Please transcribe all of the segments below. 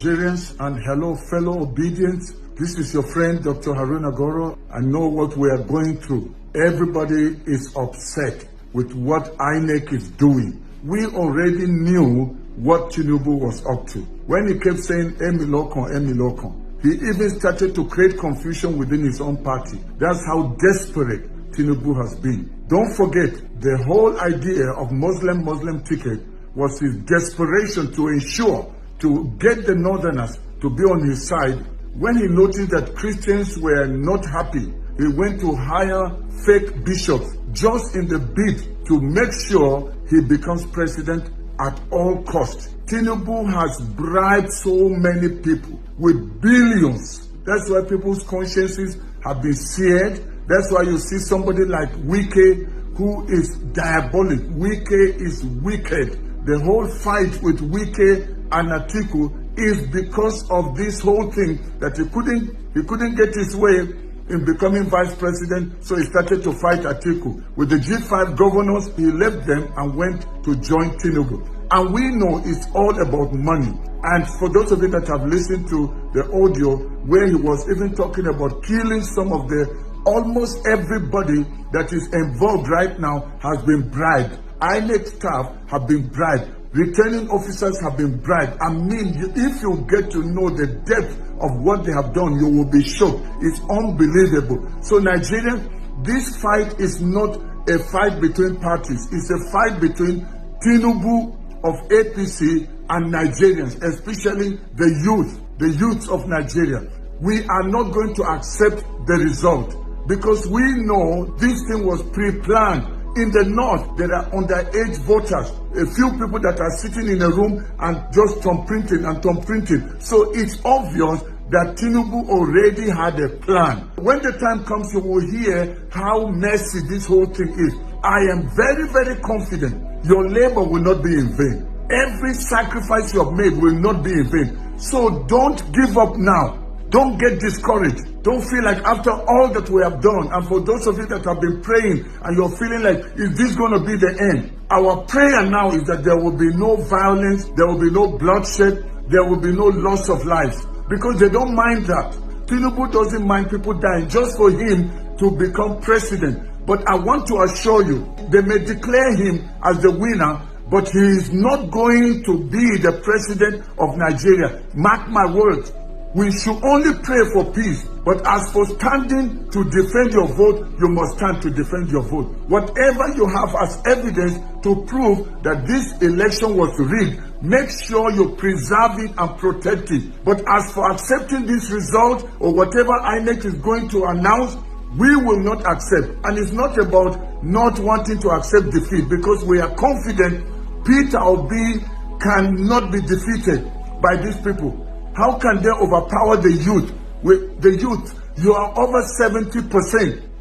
Nigerians, and hello fellow obedience. This is your friend Dr. Haruna Goroh. I know what we are going through. Everybody is upset with what INEC is doing. We already knew what Tinubu was up to. When he kept saying Emilokon, he even started to create confusion within his own party. That's how desperate Tinubu has been. Don't forget, the whole idea of Muslim ticket was his desperation to ensure to get the northerners to be on his side. When he noticed that Christians were not happy, he went to hire fake bishops just in the bid to make sure he becomes president at all costs. Tinubu has bribed so many people with billions. That's why people's consciences have been seared. That's why you see somebody like Wike who is diabolic. Wike is wicked. The whole fight with Wike and Atiku is because of this whole thing that he couldn't get his way in becoming vice president, so he started to fight Atiku. With the G5 governors, he left them and went to join Tinubu. And we know it's all about money. And for those of you that have listened to the audio where he was even talking about killing some of almost everybody that is involved right now has been bribed. INEC staff have been bribed. Returning officers have been bribed. I mean, if you get to know the depth of what they have done, you will be shocked. It's unbelievable. So Nigeria, this fight is not a fight between parties. It's a fight between Tinubu of APC and Nigerians, especially the youth of Nigeria. We are not going to accept the result because we know this thing was pre-planned. In the north, there are underage voters, a few people that are sitting in a room and just thumbprinting. So it's obvious that Tinubu already had a plan. When the time comes, you will hear how messy this whole thing is. I am very, very confident your labor will not be in vain. Every sacrifice you have made will not be in vain. So don't give up now. Don't get discouraged. Don't feel like after all that we have done, and for those of you that have been praying and you're feeling like, is this going to be the end? Our prayer now is that there will be no violence, there will be no bloodshed, there will be no loss of lives, because they don't mind that. Tinubu doesn't mind people dying just for him to become president. But I want to assure you, they may declare him as the winner, but he is not going to be the president of Nigeria. Mark my words. We should only pray for peace. But as for standing to defend your vote, you must stand to defend your vote. Whatever you have as evidence to prove that this election was rigged, make sure you preserve it and protect it. But as for accepting this result or whatever INEC is going to announce, we will not accept. And it's not about not wanting to accept defeat, because we are confident Peter Obi cannot be defeated by these people. How can they overpower the youth? With the youth, you are over 70%.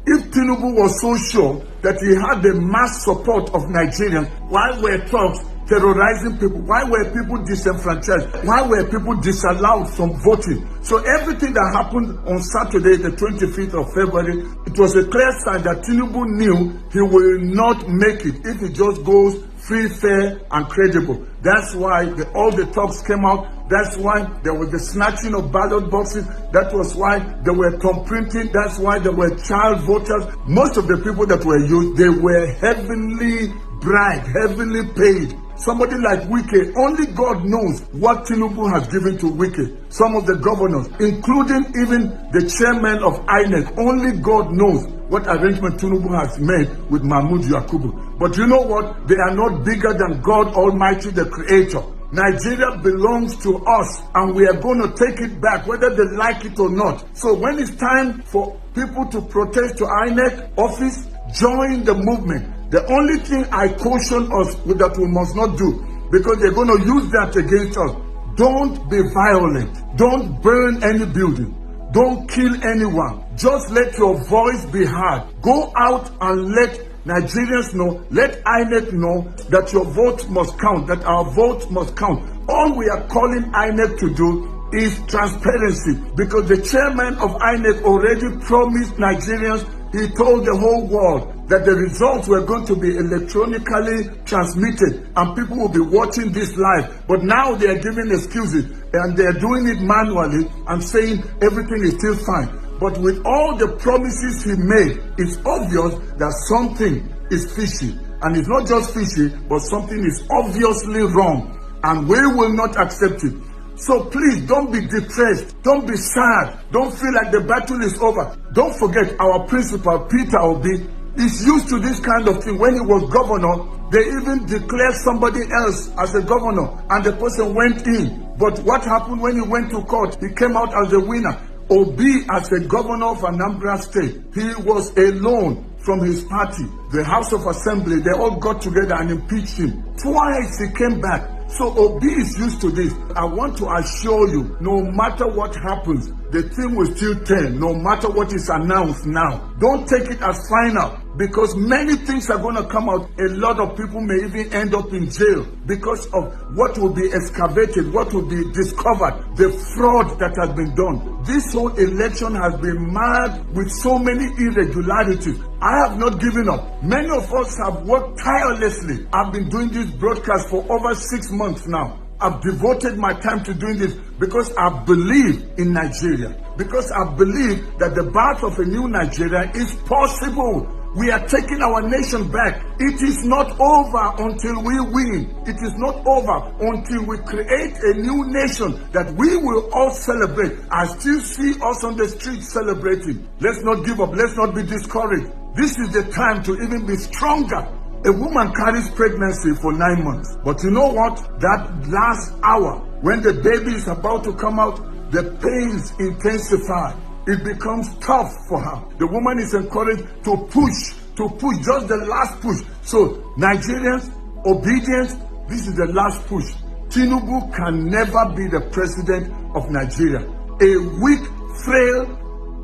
If Tinubu was so sure that he had the mass support of Nigerians, why were thugs terrorizing people? Why were people disenfranchised? Why were people disallowed from voting? So everything that happened on Saturday, the 25th of February, it was a clear sign that Tinubu knew he will not make it if he just goes free, fair, and credible. That's why all the talks came out. That's why there was the snatching of ballot boxes. That was why there were thumbprinting. That's why there were child voters. Most of the people that were used, they were heavily bribed, heavily paid. Somebody like Wike, only God knows what Tinubu has given to Wike. Some of the governors, including even the chairman of INEC, only God knows what arrangement Tinubu has made with Mahmoud Yakubu. But you know what? They are not bigger than God Almighty, the Creator. Nigeria belongs to us, and we are going to take it back, whether they like it or not. So when it's time for people to protest to INEC office, join the movement. The only thing I caution us with that we must not do, because they're going to use that against us. Don't be violent. Don't burn any building. Don't kill anyone. Just let your voice be heard. Go out and let Nigerians know, let INEC know that your vote must count, that our vote must count. All we are calling INEC to do is transparency, because the chairman of INEC already promised Nigerians, he told the whole world that the results were going to be electronically transmitted and people will be watching this live. But now they are giving excuses. and they're doing it manually and saying everything is still fine. But with all the promises he made, it's obvious that something is fishy. And it's not just fishy, but something is obviously wrong. And we will not accept it. So please, don't be depressed. Don't be sad. Don't feel like the battle is over. Don't forget, our principal, Peter Obi, is used to this kind of thing. When he was governor, they even declared somebody else as a governor, and the person went in. But what happened when he went to court? He came out as a winner. Obi, as a governor of Anambra State, he was alone from his party. The House of Assembly, they all got together and impeached him. Twice he came back. So Obi is used to this. I want to assure you, no matter what happens, the thing will still turn, no matter what is announced now. Don't take it as final, because many things are going to come out. A lot of people may even end up in jail because of what will be excavated, what will be discovered, the fraud that has been done. This whole election has been marred with so many irregularities. I have not given up. Many of us have worked tirelessly. I've been doing this broadcast for over 6 months now. I've devoted my time to doing this because I believe in Nigeria. Because I believe that the birth of a new Nigeria is possible. We are taking our nation back. It is not over until we win. It is not over until we create a new nation that we will all celebrate. I still see us on the streets celebrating. Let's not give up. Let's not be discouraged. This is the time to even be stronger. A woman carries pregnancy for 9 months. But you know what? That last hour, when the baby is about to come out, the pains intensify. It becomes tough for her. The woman is encouraged to push, just the last push. So Nigerians, obedience, this is the last push. Tinubu can never be the president of Nigeria. A weak, frail,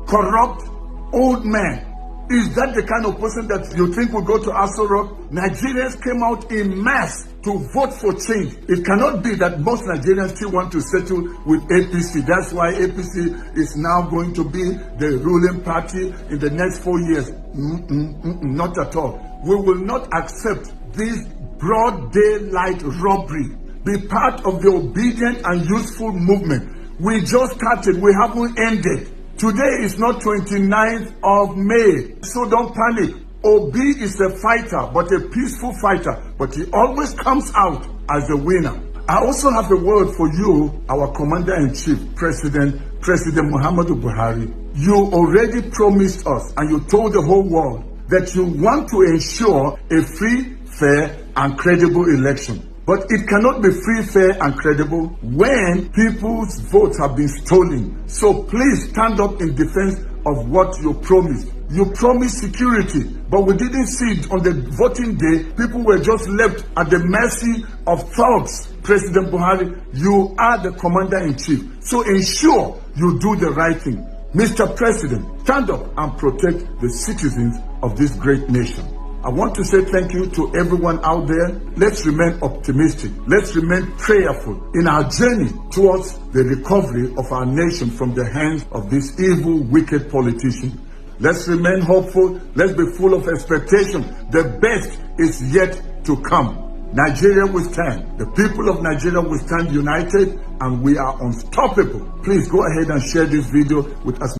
corrupt, old man. Is that the kind of person that you think will go to Aso Rock? Nigerians came out in mass to vote for change. It cannot be that most Nigerians still want to settle with APC. That's why APC is now going to be the ruling party in the next 4 years. Not at all. We will not accept this broad daylight robbery. Be part of the obedient and useful movement. We just started. We haven't ended. Today is not 29th of May, so don't panic. Obi is a fighter, but a peaceful fighter, but he always comes out as a winner. I also have a word for you, our Commander-in-Chief, President Muhammadu Buhari. You already promised us, and you told the whole world, that you want to ensure a free, fair, and credible election. But it cannot be free, fair, and credible when people's votes have been stolen. So please stand up in defense of what you promised. You promised security, but we didn't see it on the voting day. People were just left at the mercy of thugs. President Buhari, you are the commander-in-chief. So ensure you do the right thing. Mr. President, stand up and protect the citizens of this great nation. I want to say thank you to everyone out there. Let's remain optimistic. Let's remain prayerful in our journey towards the recovery of our nation from the hands of this evil, wicked politician. Let's remain hopeful. Let's be full of expectation. The best is yet to come. Nigeria will stand. The people of Nigeria will stand united, and we are unstoppable. Please go ahead and share this video with us.